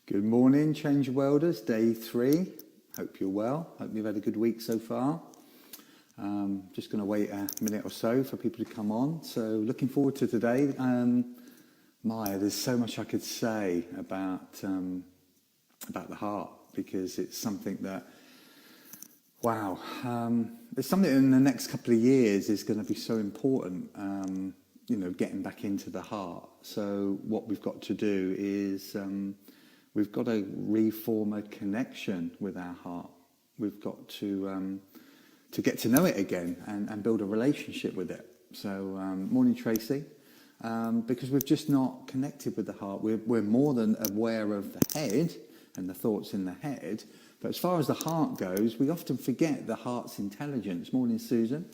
Good morning, Change Welders, day 3. Hope you're well. Hope you've had a good week so far. Just going to wait a minute or so for people to come on. So looking forward to today. There's so much I could say about the heart, because it's something that, it's something in the next couple of years is going to be so important, getting back into the heart. So what we've got to do is we've got to reform a connection with our heart. We've got to get to know it again and build a relationship with it. So, morning, Tracy. Because we've just not connected with the heart. We're more than aware of the head and the thoughts in the head. But as far as the heart goes, we often forget the heart's intelligence. Morning, Susan.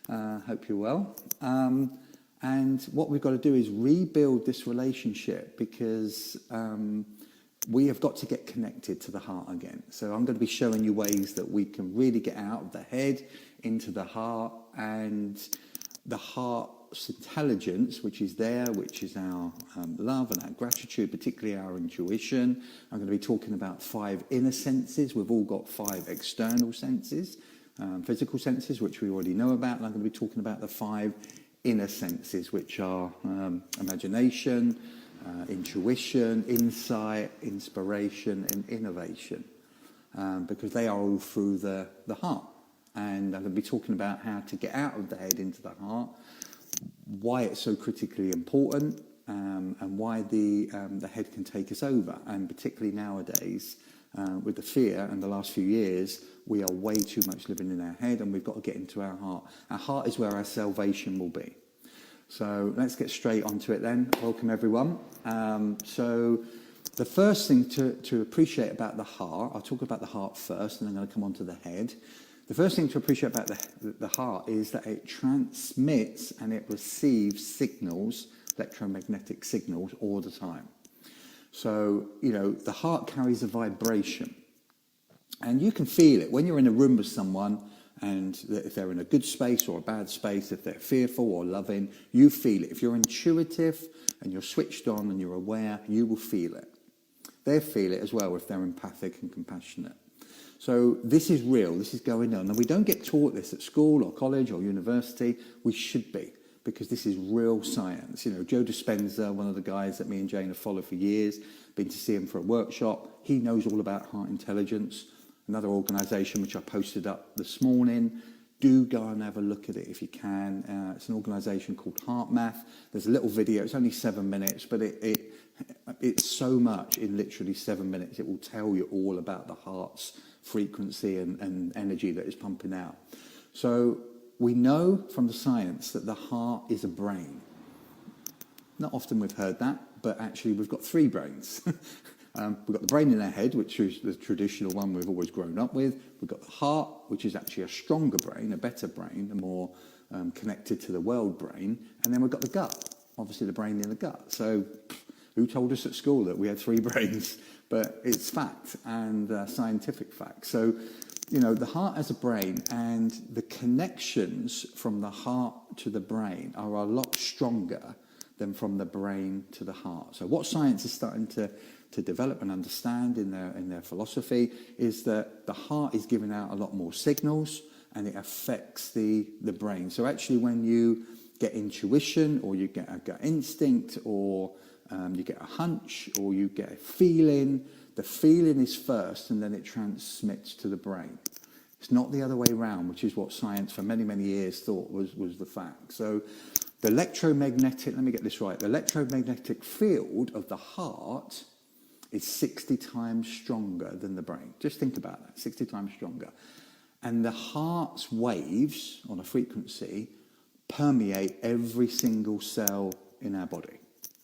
Hope you're well. And what we've got to do is rebuild this relationship, because we have got to get connected to the heart again. So I'm going to be showing you ways that we can really get out of the head into the heart, and the heart's intelligence, which is our love and our gratitude, particularly our intuition. I'm going to be talking about 5 inner senses. We've all got 5 external senses, physical senses, which we already know about. And I'm going to be talking about the 5 inner senses, which are imagination, intuition, insight, inspiration, and innovation, because they are all through the heart. And I'm going to be talking about how to get out of the head into the heart, why it's so critically important, and why the head can take us over. And particularly nowadays, with the fear and the last few years, we are way too much living in our head, and we've got to get into our heart. Our heart is where our salvation will be. So let's get straight onto it then. Welcome, everyone. So the first thing to appreciate about the heart, I'll talk about the heart first, and then I'm going to come on to the head. The first thing to appreciate about the heart is that it transmits and it receives signals, electromagnetic signals, all the time. So, the heart carries a vibration. And you can feel it when you're in a room with someone, and if they're in a good space or a bad space, if they're fearful or loving, you feel it. If you're intuitive and you're switched on and you're aware, you will feel it. They feel it as well if they're empathic and compassionate. So this is real, this is going on. And we don't get taught this at school or college or university. We should be, because this is real science. Joe Dispenza, one of the guys that me and Jane have followed for years, been to see him for a workshop. He knows all about heart intelligence. Another organisation which I posted up this morning. Do go and have a look at it if you can. It's an organisation called Heart Math. There's a little video. It's only 7 minutes, but it's so much in literally 7 minutes. It will tell you all about the heart's frequency and energy that is pumping out. So we know from the science that the heart is a brain. Not often we've heard that, but actually we've got 3 brains. We've got the brain in our head, which is the traditional one we've always grown up with. We've got the heart, which is actually a stronger brain, a better brain, a more connected to the world brain. And then we've got the gut, obviously the brain in the gut. So who told us at school that we had 3 brains? But it's fact, and scientific fact. So, the heart has a brain, and the connections from the heart to the brain are a lot stronger than from the brain to the heart. So what science is starting to develop and understand in their philosophy is that the heart is giving out a lot more signals, and it affects the brain. So actually when you get intuition, or you get a gut instinct, or you get a hunch, or you get a feeling, the feeling is first, and then it transmits to the brain. It's not the other way around, which is what science for many, many years thought was the fact. So the electromagnetic, let me get this right, the electromagnetic field of the heart is 60 times stronger than the brain. Just think about that, 60 times stronger. And the heart's waves on a frequency permeate every single cell in our body.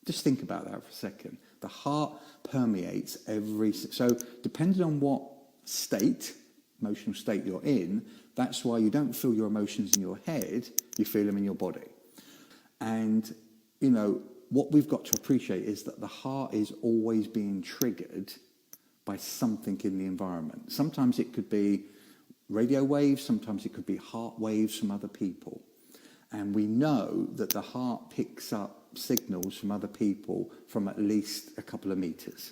Just think about that for a second. The heart permeates so depending on what emotional state you're in, that's why you don't feel your emotions in your head, you feel them in your body. And, what we've got to appreciate is that the heart is always being triggered by something in the environment. Sometimes it could be radio waves, sometimes it could be heart waves from other people. And we know that the heart picks up signals from other people from at least a couple of meters.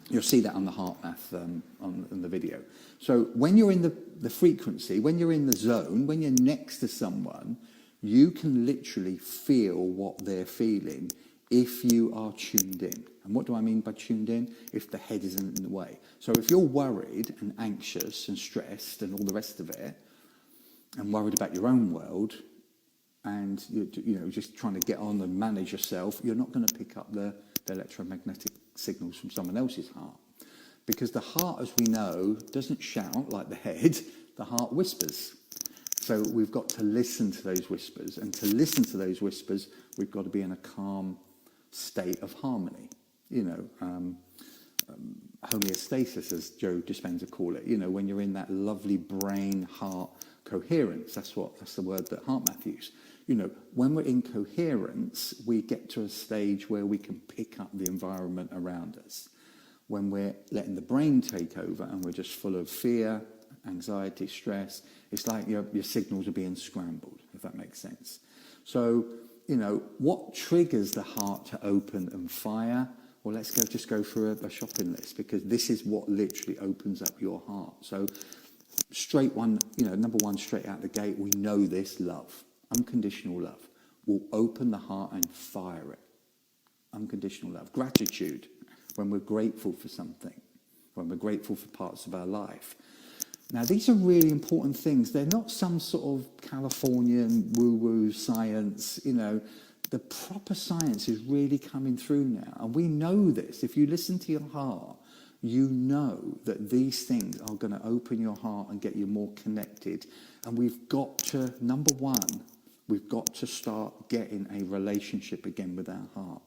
You'll see that on the heart math on the video. So when you're in the frequency, when you're in the zone, when you're next to someone, you can literally feel what they're feeling if you are tuned in. And what do I mean by tuned in? If the head isn't in the way. So if you're worried and anxious and stressed and all the rest of it, and worried about your own world, and you're just trying to get on and manage yourself, you're not going to pick up the electromagnetic signals from someone else's heart. Because the heart, as we know, doesn't shout like the head, the heart whispers. So we've got to listen to those whispers, and to listen to those whispers, we've got to be in a calm state of harmony. Homeostasis, as Joe Dispenza call it. When you're in that lovely brain-heart coherence, that's the word that heart math use. When we're in coherence, we get to a stage where we can pick up the environment around us. When we're letting the brain take over and we're just full of fear, anxiety, stress, it's like your signals are being scrambled, if that makes sense. So, what triggers the heart to open and fire? Well, let's just go through a shopping list, because this is what literally opens up your heart. So, number one, straight out the gate, we know this: love. Unconditional love will open the heart and fire it. Unconditional love. Gratitude, when we're grateful for something, when we're grateful for parts of our life. Now, these are really important things. They're not some sort of Californian woo-woo science. The proper science is really coming through now. And we know this. If you listen to your heart, you know that these things are going to open your heart and get you more connected. And we've got to, number one, we've got to start getting a relationship again with our heart.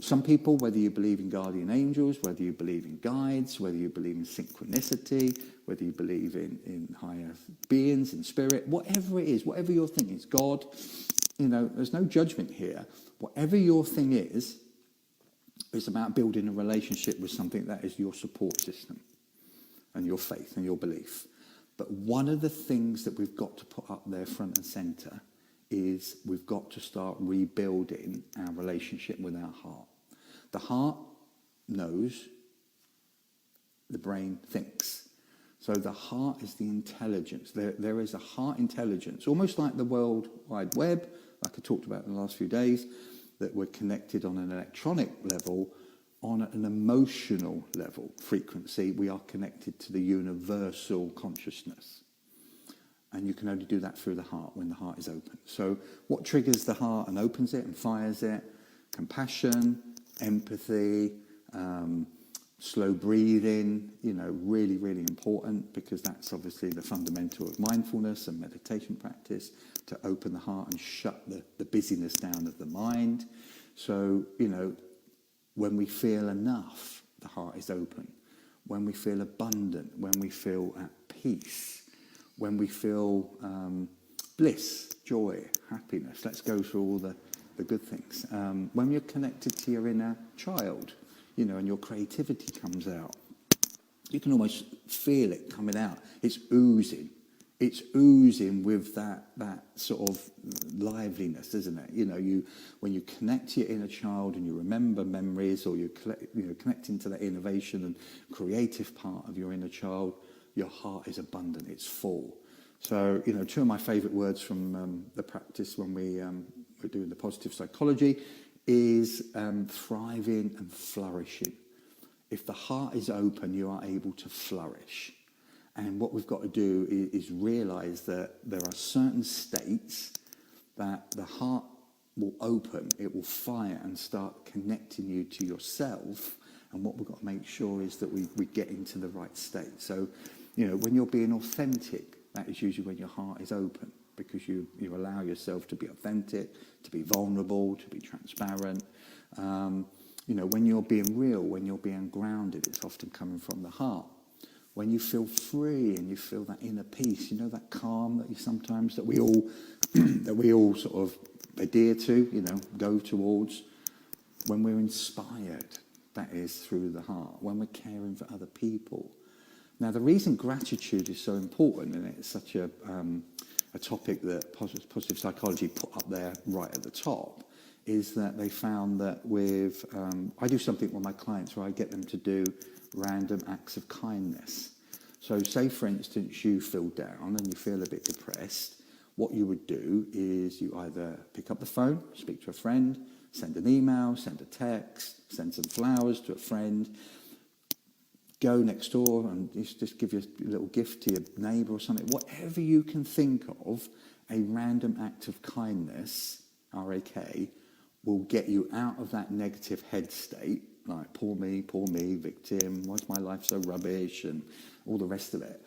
Some people, whether you believe in guardian angels, whether you believe in guides, whether you believe in synchronicity, whether you believe in higher beings, in spirit, whatever it is, whatever your thing is, God, there's no judgment here. Whatever your thing is, it's about building a relationship with something that is your support system and your faith and your belief. But one of the things that we've got to put up there front and centre is we've got to start rebuilding our relationship with our heart. The heart knows, the brain thinks. So the heart is the intelligence. There is a heart intelligence, almost like the World Wide Web, like I talked about in the last few days, that we're connected on an electronic level. On an emotional level, frequency, we are connected to the universal consciousness. And you can only do that through the heart, when the heart is open. So what triggers the heart and opens it and fires it? Compassion, empathy, slow breathing, really, really important, because that's obviously the fundamental of mindfulness and meditation practice, to open the heart and shut the busyness down of the mind. So, when we feel enough, the heart is open. When we feel abundant, when we feel at peace, when we feel bliss, joy, happiness. Let's go through all the good things. When you're connected to your inner child, and your creativity comes out, you can almost feel it coming out. It's oozing. It's oozing with that sort of liveliness, isn't it? When you connect to your inner child and you remember memories, or you connect into that innovation and creative part of your inner child, your heart is abundant. It's full. So, two of my favourite words from the practice when we're doing the positive psychology is thriving and flourishing. If the heart is open, you are able to flourish. And what we've got to do is realise that there are certain states that the heart will open, it will fire and start connecting you to yourself. And what we've got to make sure is that we get into the right state. So, when you're being authentic, that is usually when your heart is open, because you allow yourself to be authentic, to be vulnerable, to be transparent. When you're being real, when you're being grounded, it's often coming from the heart. When you feel free and you feel that inner peace, that calm that we all sort of adhere to, go towards. When we're inspired, that is through the heart. When we're caring for other people. Now, the reason gratitude is so important, and it's such a topic that positive psychology put up there right at the top, is that they found that with, I do something with my clients where I get them to do random acts of kindness. So say, for instance, you feel down and you feel a bit depressed. What you would do is you either pick up the phone, speak to a friend, send an email, send a text, send some flowers to a friend, go next door and just give your little gift to your neighbour or something. Whatever you can think of, a random act of kindness, RAK, will get you out of that negative head state, like poor me, victim, why's my life so rubbish, and all the rest of it.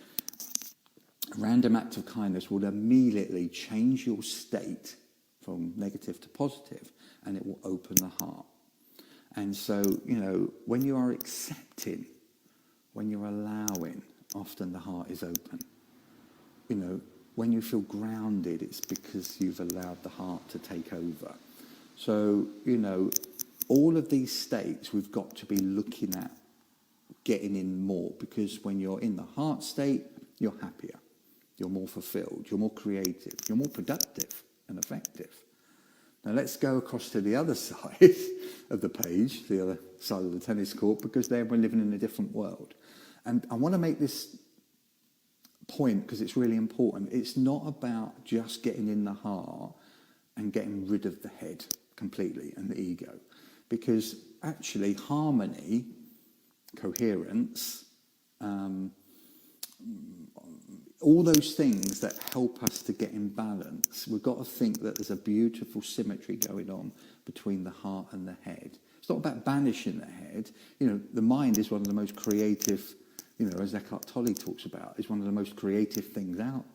A random act of kindness will immediately change your state from negative to positive, and it will open the heart. And so, when you are accepting, when you're allowing, often the heart is open. When you feel grounded, it's because you've allowed the heart to take over. So, all of these states we've got to be looking at getting in more, because when you're in the heart state, you're happier, you're more fulfilled, you're more creative, you're more productive and effective. Now let's go across to the other side of the page, the other side of the tennis court, because there we're living in a different world. And I want to make this point because it's really important. It's not about just getting in the heart and getting rid of the head completely and the ego. Because actually harmony, coherence, all those things that help us to get in balance, we've got to think that there's a beautiful symmetry going on between the heart and the head. It's not about banishing the head. The mind is one of the most creative, as Eckhart Tolle talks about, is one of the most creative things out,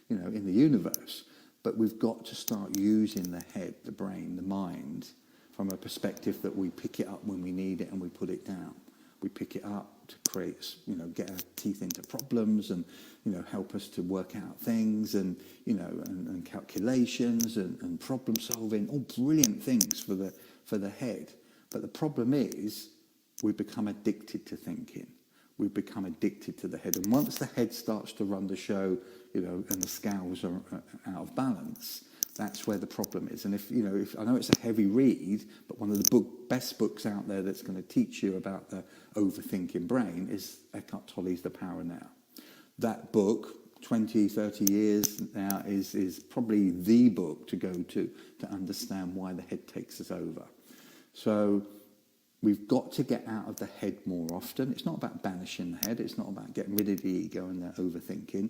in the universe. But we've got to start using the head, the brain, the mind, from a perspective that we pick it up when we need it and we put it down. We pick it up to create, get our teeth into problems and, help us to work out things and, and calculations and problem solving, all brilliant things for the head. But the problem is we become addicted to thinking. We become addicted to the head. And once the head starts to run the show, and the scales are out of balance, that's where the problem is. And if I know it's a heavy read, but one of the best books out there that's going to teach you about the overthinking brain is Eckhart Tolle's The Power Now. That book, 20, 30 years now, is probably the book to go to understand why the head takes us over. So we've got to get out of the head more often. It's not about banishing the head. It's not about getting rid of the ego and the overthinking.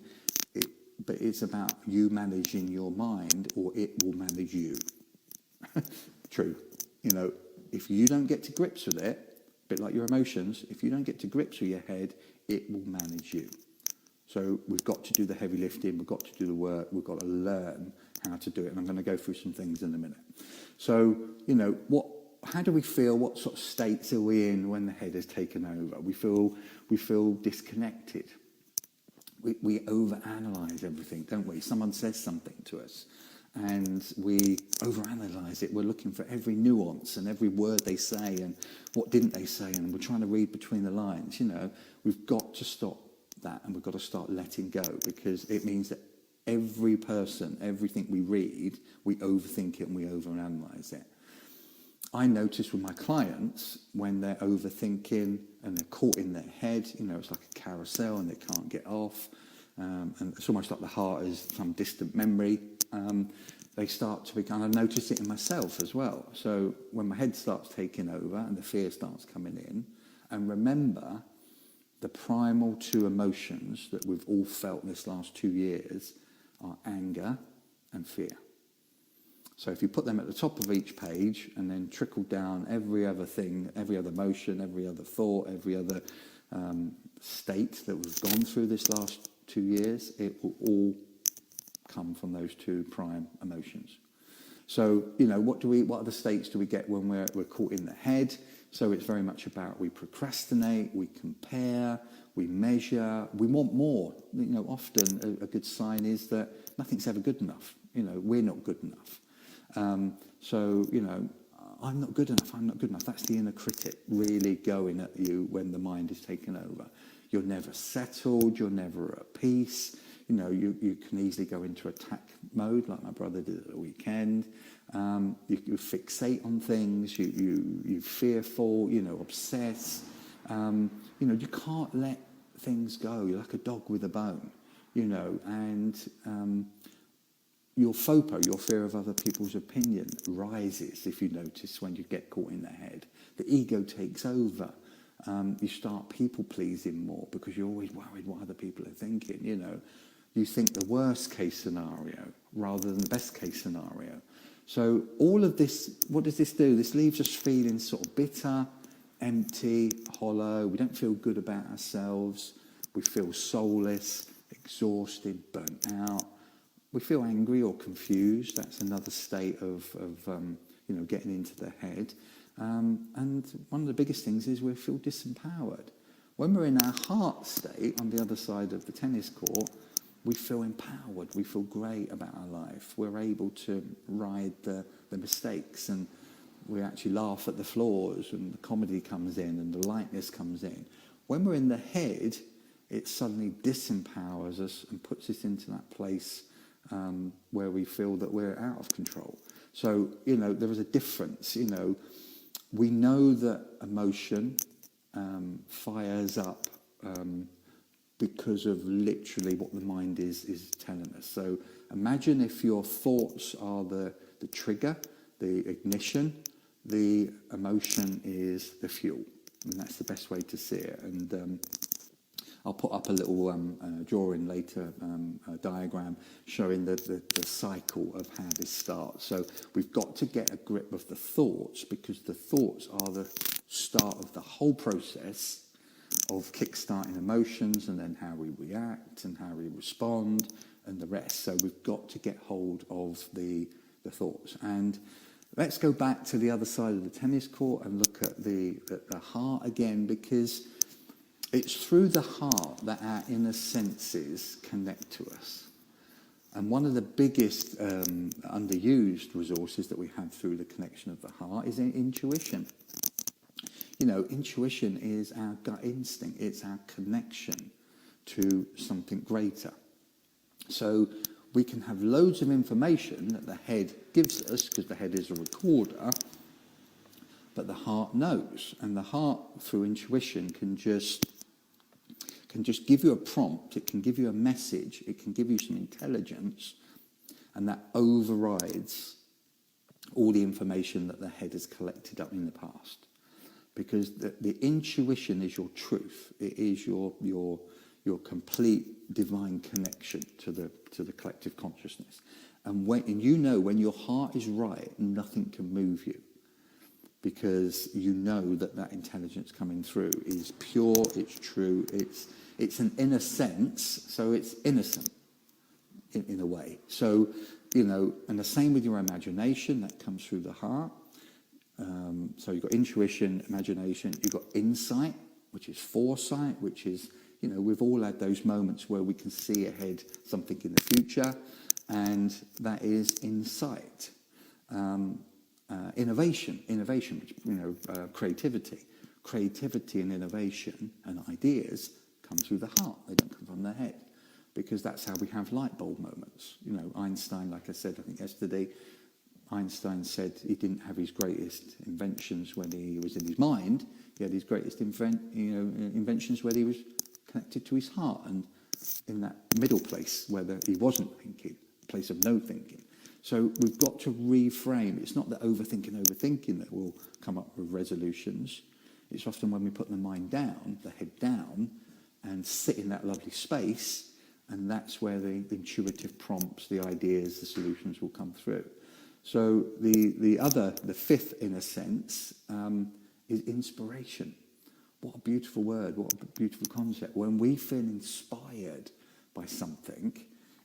But it's about you managing your mind, or it will manage you. True. If you don't get to grips with it, a bit like your emotions, if you don't get to grips with your head, it will manage you. So we've got to do the heavy lifting, we've got to do the work, we've got to learn how to do it. And I'm going to go through some things in a minute. So, how do we feel? What sort of states are we in when the head has taken over? We feel disconnected. We overanalyze everything, don't we? Someone says something to us and we overanalyze it. We're looking for every nuance and every word they say and what didn't they say, and we're trying to read between the lines. We've got to stop that, and we've got to start letting go, because it means that every person, everything we read, we overthink it and we overanalyze it. I notice with my clients when they're overthinking and they're caught in their head, it's like a carousel and they can't get off. And it's almost like the heart is some distant memory. They start to become, I notice it in myself as well. So when my head starts taking over and the fear starts coming in, and remember the primal two emotions that we've all felt this last 2 years are anger and fear. So if you put them at the top of each page and then trickle down every other thing, every other emotion, every other thought, every other state that we've gone through this last 2 years, it will all come from those two prime emotions. So, what other states do we get when we're caught in the head? So it's very much about we procrastinate, we compare, we measure, we want more. Often a good sign is that nothing's ever good enough. We're not good enough. I'm not good enough. That's the inner critic really going at you when the mind is taken over. You're never settled, you're never at peace, you can easily go into attack mode, like my brother did at the weekend. You fixate on things, you fearful, obsess. You can't let things go. You're like a dog with a bone, and your FOPO, your fear of other people's opinion, rises, if you notice, when you get caught in the head. The ego takes over. You start people-pleasing more because you're always worried what other people are thinking, You think the worst-case scenario rather than the best-case scenario. So all of this, what does this do? This leaves us feeling sort of bitter, empty, hollow. We don't feel good about ourselves. We feel soulless, exhausted, burnt out. We feel angry or confused. That's another state of getting into the head. And one of the biggest things is we feel disempowered. When we're in our heart state, on the other side of the tennis court, we feel empowered. We feel great about our life. We're able to ride the mistakes, and we actually laugh at the flaws, and the comedy comes in, and the lightness comes in. When we're in the head, it suddenly disempowers us and puts us into that place where we feel that we're out of control. So, there is a difference. We know that emotion fires up because of literally what the mind is telling us. So imagine if your thoughts are the trigger, the ignition, the emotion is the fuel. And that's the best way to see it. And I'll put up a little drawing later, a diagram showing the cycle of how this starts. So we've got to get a grip of the thoughts, because the thoughts are the start of the whole process of kickstarting emotions, and then how we react and how we respond and the rest. So we've got to get hold of the thoughts. And let's go back to the other side of the tennis court and look at the heart again, because it's through the heart that our inner senses connect to us. And one of the biggest underused resources that we have through the connection of the heart is intuition. Intuition is our gut instinct. It's our connection to something greater. So we can have loads of information that the head gives us, because the head is a recorder, but the heart knows. And the heart, through intuition, can just give you a prompt. It can give you a message. It can give you some intelligence, and that overrides all the information that the head has collected up in the past. Because the intuition is your truth. It is your complete divine connection to the collective consciousness. And when your heart is right, nothing can move you, because you know that intelligence coming through is pure. It's true. It's an inner sense, so it's innocent in a way. So and the same with your imagination, that comes through the heart. So you've got intuition, imagination, you've got insight, which is foresight, which is, we've all had those moments where we can see ahead something in the future, and that is insight. Innovation, which, creativity and innovation and ideas come through the heart. They don't come from the head, because that's how we have light bulb moments. Einstein, like I said, I think yesterday, Einstein said he didn't have his greatest inventions when he was in his mind. He had his greatest inventions when he was connected to his heart, and in that middle place where he wasn't thinking, place of no thinking. So we've got to reframe. It's not the overthinking that will come up with resolutions. It's often when we put the mind down, the head down, and sit in that lovely space, and that's where the intuitive prompts, the ideas, the solutions will come through. So the fifth inner sense is inspiration. What a beautiful word, what a beautiful concept. When we feel inspired by something,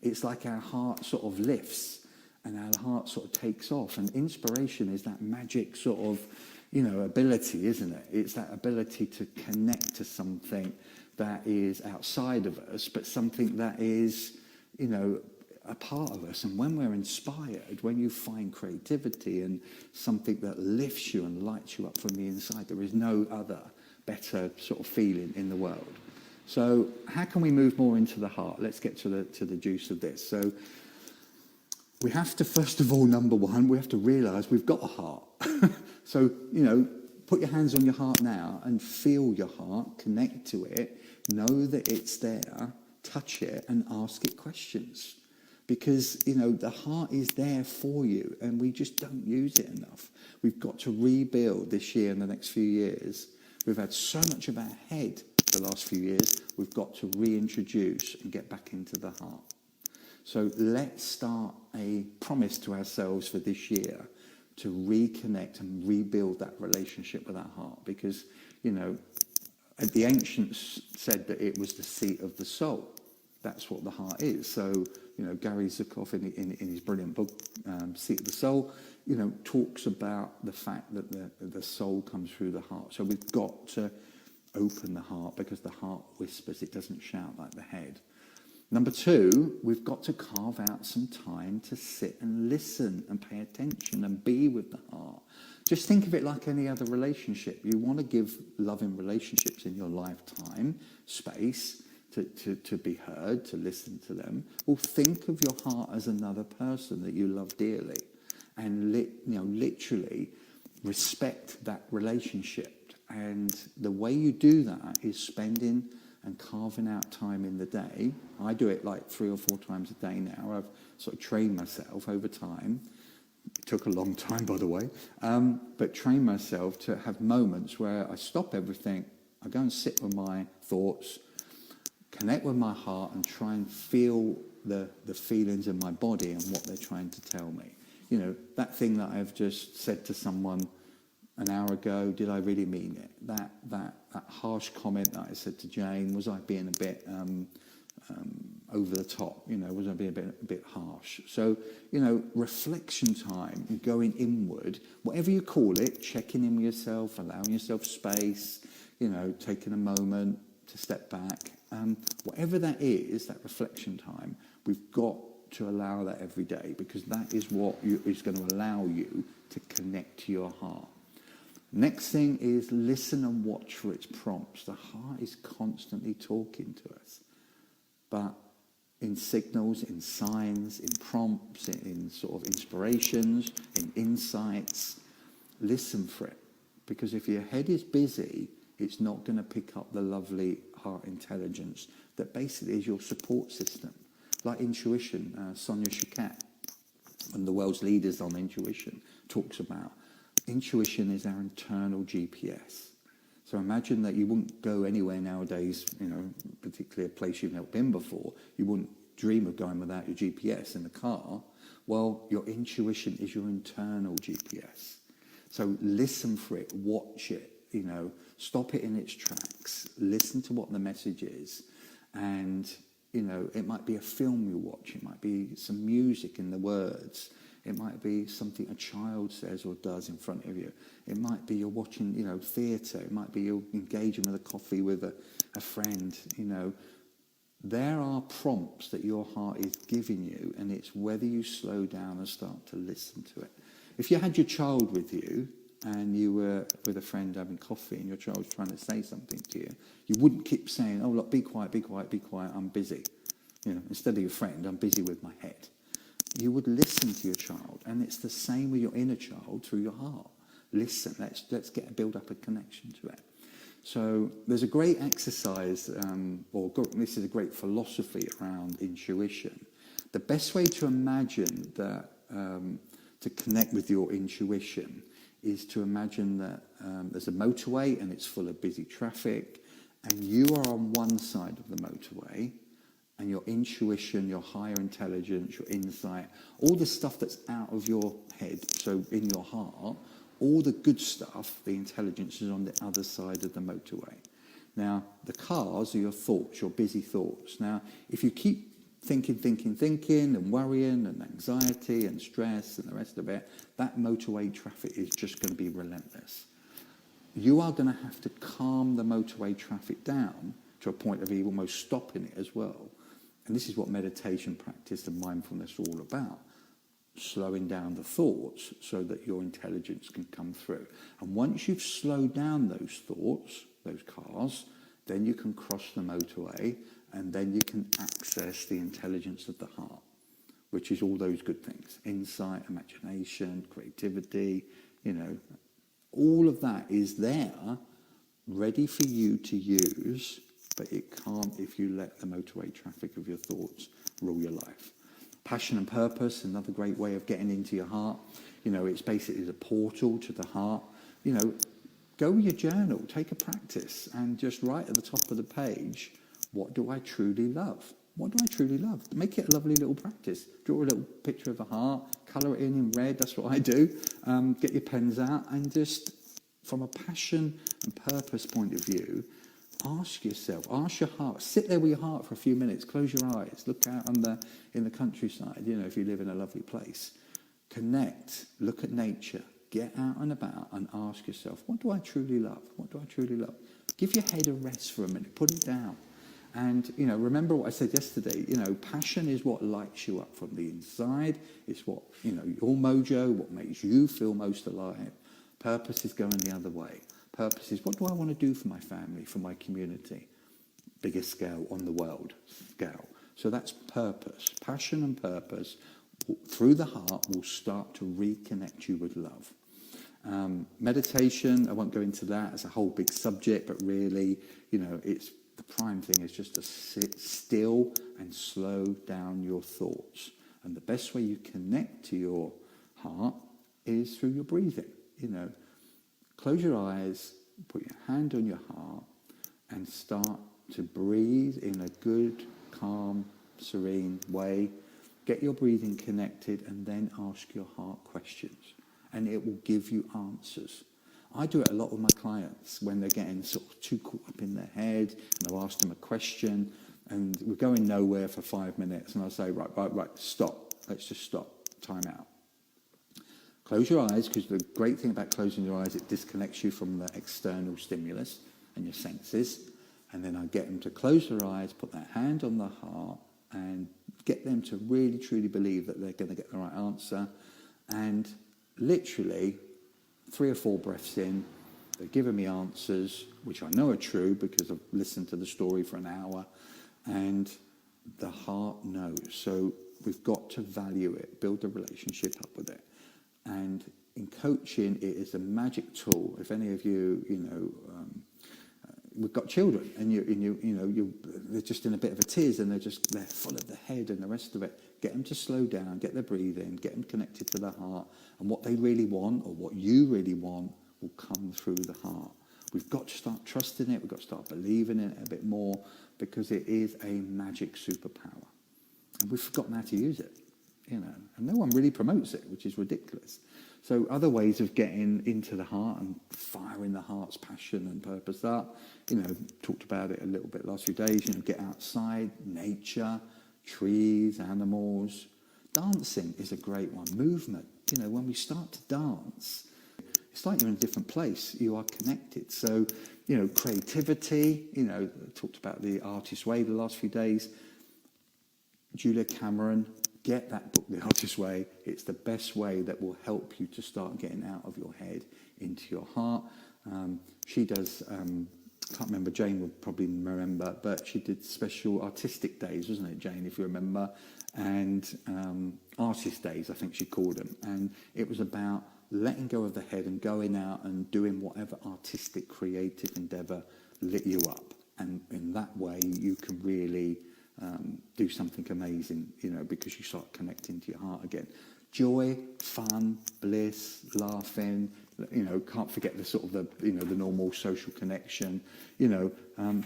it's like our heart sort of lifts and our heart sort of takes off. And inspiration is that magic sort of, ability, isn't it? It's that ability to connect to something that is outside of us, but something that is, a part of us. And when we're inspired, when you find creativity and something that lifts you and lights you up from the inside, there is no other better sort of feeling in the world. So how can we move more into the heart? Let's get to the juice of this. So we have to, first of all, number one, we have to realize we've got a heart. So, put your hands on your heart now and feel your heart, connect to it, know that it's there, touch it and ask it questions. Because, the heart is there for you and we just don't use it enough. We've got to rebuild this year and the next few years. We've had so much of our head the last few years. We've got to reintroduce and get back into the heart. So let's start a promise to ourselves for this year to reconnect and rebuild that relationship with our heart. Because, the ancients said that it was the seat of the soul. That's what the heart is. So, Gary Zukav in his brilliant book, Seat of the Soul, talks about the fact that the soul comes through the heart. So we've got to open the heart because the heart whispers, it doesn't shout like the head. Number two, we've got to carve out some time to sit and listen and pay attention and be with the heart. Just think of it like any other relationship. You want to give loving relationships in your lifetime space to be heard, to listen to them. Well, think of your heart as another person that you love dearly and literally respect that relationship. And the way you do that is spending and carving out time in the day. I do it like 3 or 4 times a day now. I've sort of trained myself over time. It took a long time, by the way, but trained myself to have moments where I stop everything, I go and sit with my thoughts, connect with my heart and try and feel the feelings in my body and what they're trying to tell me. That thing that I've just said to someone an hour ago, did I really mean it? That harsh comment that I said to Jane, was I being a bit over the top? Was I being a bit harsh? So, reflection time, going inward, whatever you call it, checking in with yourself, allowing yourself space, taking a moment to step back. Whatever that is, that reflection time, we've got to allow that every day because that is what is going to allow you to connect to your heart. Next thing is listen and watch for its prompts. The heart is constantly talking to us, but in signals, in signs, in prompts, in sort of inspirations, in insights. Listen for it, because if your head is busy, it's not going to pick up the lovely heart intelligence that basically is your support system. Like intuition, Sonia Choquette, one of the world's leaders on intuition, talks about intuition is our internal GPS. So imagine that you wouldn't go anywhere nowadays, particularly a place you've never been before. You wouldn't dream of going without your GPS in the car. Well, your intuition is your internal GPS. So listen for it, watch it, stop it in its tracks, listen to what the message is. And, it might be a film you watch, it might be some music in the words. It might be something a child says or does in front of you. It might be you're watching, theatre. It might be you're engaging with a coffee with a friend. There are prompts that your heart is giving you, and it's whether you slow down and start to listen to it. If you had your child with you and you were with a friend having coffee and your child was trying to say something to you, you wouldn't keep saying, "Oh, look, be quiet, be quiet, be quiet, I'm busy." Instead of your friend, "I'm busy with my head." You would listen to your child, and it's the same with your inner child through your heart. Listen, let's build up a connection to it. So there's a great exercise, this is a great philosophy around intuition. The best way to imagine that, to connect with your intuition, is to imagine that there's a motorway and it's full of busy traffic, and you are on one side of the motorway. And your intuition, your higher intelligence, your insight, all the stuff that's out of your head, so in your heart, all the good stuff, the intelligence is on the other side of the motorway. Now, the cars are your thoughts, your busy thoughts. Now, if you keep thinking, and worrying, and anxiety, and stress, and the rest of it, that motorway traffic is just going to be relentless. You are going to have to calm the motorway traffic down to a point of almost stopping it as well. And this is what meditation practice and mindfulness are all about. Slowing down the thoughts so that your intelligence can come through. And once you've slowed down those thoughts, those cars, then you can cross the motorway, and then you can access the intelligence of the heart, which is all those good things: insight, imagination, creativity, all of that is there, ready for you to use, but it can't if you let the motorway traffic of your thoughts rule your life. Passion and purpose, another great way of getting into your heart. It's basically the portal to the heart. Go with your journal, take a practice, and just write at the top of the page, what do I truly love? What do I truly love? Make it a lovely little practice. Draw a little picture of a heart, colour it in red, that's what I do. Get your pens out, and just from a passion and purpose point of view, ask yourself, ask your heart, sit there with your heart for a few minutes, close your eyes, look out in the countryside, if you live in a lovely place. Connect, look at nature, get out and about and ask yourself, what do I truly love? What do I truly love? Give your head a rest for a minute, put it down. And, remember what I said yesterday, passion is what lights you up from the inside. It's what, your mojo, what makes you feel most alive. Purpose is going the other way. Purpose is, what do I want to do for my family, for my community? Bigger scale, on the world scale. So that's purpose. Passion and purpose, through the heart, will start to reconnect you with love. Meditation, I won't go into that as a whole big subject, but really, it's the prime thing is just to sit still and slow down your thoughts. And the best way you connect to your heart is through your breathing. Close your eyes, put your hand on your heart, and start to breathe in a good, calm, serene way. Get your breathing connected, and then ask your heart questions, and it will give you answers. I do it a lot with my clients when they're getting sort of too caught up in their head, and I'll ask them a question, and we're going nowhere for 5 minutes, and I'll say, right, stop. Let's just stop. Time out. Close your eyes, because the great thing about closing your eyes, it disconnects you from the external stimulus and your senses. And then I get them to close their eyes, put their hand on the heart, and get them to really, truly believe that they're going to get the right answer. And literally 3 or 4 breaths in, they're giving me answers, which I know are true because I've listened to the story for an hour, and the heart knows. So we've got to value it, build a relationship up with it. And in coaching, it is a magic tool. If any of you, we've got children, and they're just in a bit of a tiz, and they're full of the head and the rest of it. Get them to slow down, get their breathing, get them connected to the heart, and what they really want, or what you really want, will come through the heart. We've got to start trusting it. We've got to start believing in it a bit more, because it is a magic superpower, and we've forgotten how to use it. And no one really promotes it, which is ridiculous. So other ways of getting into the heart and firing the heart's passion and purpose up, talked about it a little bit last few days, get outside, nature, trees, animals. Dancing is a great one. Movement, when we start to dance, it's like you're in a different place. You are connected. So, creativity, talked about the artist's way the last few days. Julia Cameron, get that book, The Artist's Way. It's the best way that will help you to start getting out of your head into your heart. She does, can't remember, Jane will probably remember, but she did special artistic days, wasn't it, Jane, if you remember? And artist days, I think she called them. And it was about letting go of the head and going out and doing whatever artistic, creative endeavour lit you up. And in that way, you can really do something amazing, because you start connecting to your heart again. Joy, fun, bliss, laughing, can't forget the sort of the normal social connection,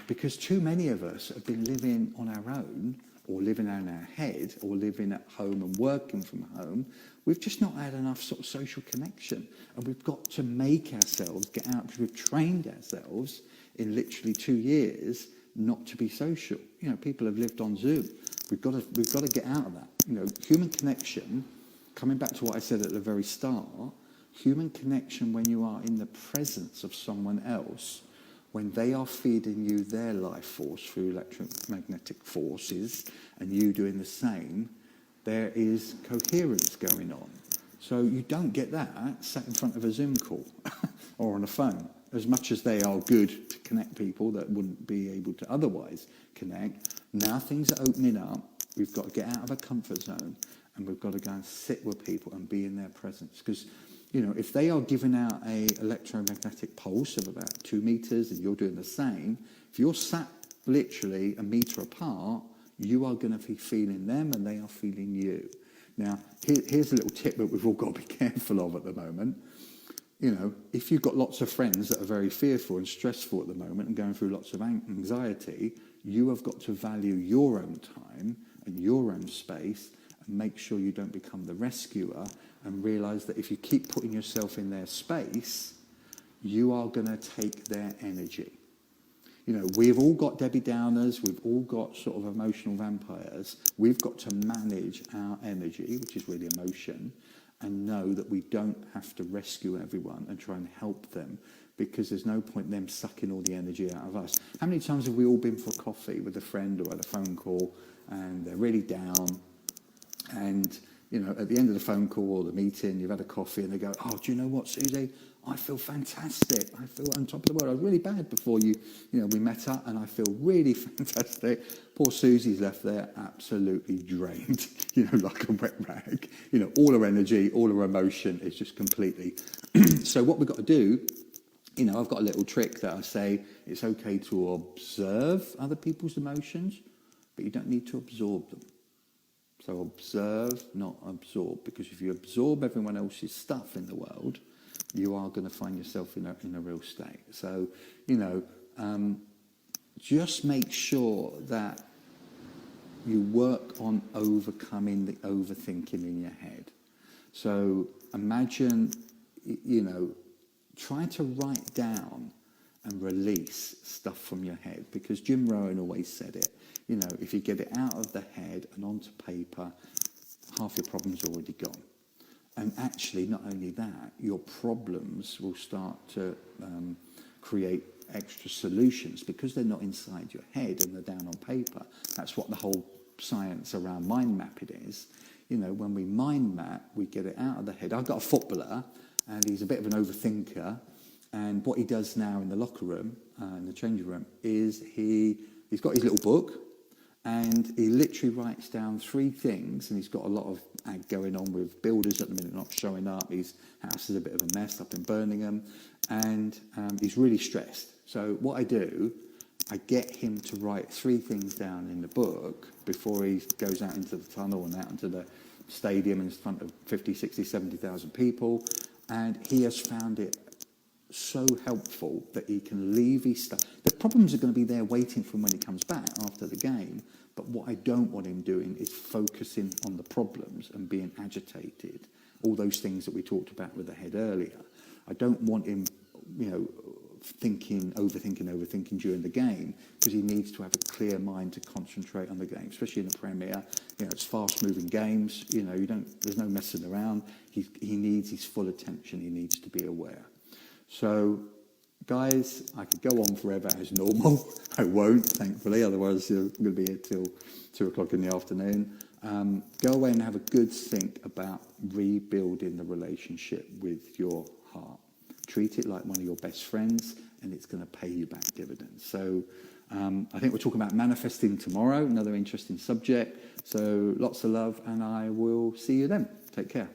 because too many of us have been living on our own, or living in our head, or living at home and working from home. We've just not had enough sort of social connection, and we've got to make ourselves get out, because we've trained ourselves in literally 2 years not to be social. People have lived on Zoom. We've got to get out of that. Human connection, coming back to what I said at the very start, human connection when you are in the presence of someone else, when they are feeding you their life force through electromagnetic forces, and you doing the same, there is coherence going on. So you don't get that sat in front of a Zoom call or on a phone. as much as they are good to connect people that wouldn't be able to otherwise connect, now things are opening up. We've got to get out of our comfort zone, and we've got to go and sit with people and be in their presence. Because, if they are giving out a electromagnetic pulse of about 2 meters and you're doing the same, if you're sat literally a meter apart, you are going to be feeling them and they are feeling you. Now, here's a little tip that we've all got to be careful of at the moment. If you've got lots of friends that are very fearful and stressful at the moment and going through lots of anxiety, you have got to value your own time and your own space and make sure you don't become the rescuer, and realise that if you keep putting yourself in their space, you are going to take their energy. We've all got Debbie Downers, we've all got sort of emotional vampires. We've got to manage our energy, which is really emotion, and know that we don't have to rescue everyone and try and help them, because there's no point in them sucking all the energy out of us. How many times have we all been for coffee with a friend or had a phone call and they're really down, and at the end of the phone call or the meeting, you've had a coffee and they go, "Oh, do you know what, Susie? I feel fantastic. I feel on top of the world. I was really bad before we met up, and I feel really fantastic." Poor Susie's left there absolutely drained, like a wet rag. All her energy, all her emotion is just completely. So what we've got to do, I've got a little trick that I say, it's okay to observe other people's emotions, but you don't need to absorb them. So observe, not absorb, because if you absorb everyone else's stuff in the world, you are going to find yourself in a real state. So, just make sure that you work on overcoming the overthinking in your head. So imagine, try to write down and release stuff from your head, because Jim Rohn always said it. If you get it out of the head and onto paper, half your problem's already gone. And actually, not only that, your problems will start to create extra solutions, because they're not inside your head and they're down on paper. That's what the whole science around mind mapping is. When we mind map, we get it out of the head. I've got a footballer, and he's a bit of an overthinker. And what he does now in the locker room, in the changing room, is he's got his little book, and he literally writes down 3 things, and he's got a lot of ag going on with builders at the minute not showing up. His house is a bit of a mess up in Birmingham, and he's really stressed. So what I do, I get him to write 3 things down in the book before he goes out into the tunnel and out into the stadium in front of 50, 60, 70,000 people, and he has found it so helpful that he can leave his stuff. The problems are going to be there waiting for him when he comes back after the game, but what I don't want him doing is focusing on the problems and being agitated, all those things that we talked about with the head earlier. I don't want him, overthinking during the game, because he needs to have a clear mind to concentrate on the game, especially in the Premier. It's fast-moving games. There's no messing around. He needs his full attention. He needs to be aware. So, guys, I could go on forever as normal. I won't, thankfully, otherwise I'm going to be here till 2 o'clock in the afternoon. Go away and have a good think about rebuilding the relationship with your heart. Treat it like one of your best friends, and it's going to pay you back dividends. So I think we're talking about manifesting tomorrow, another interesting subject. So lots of love, and I will see you then. Take care.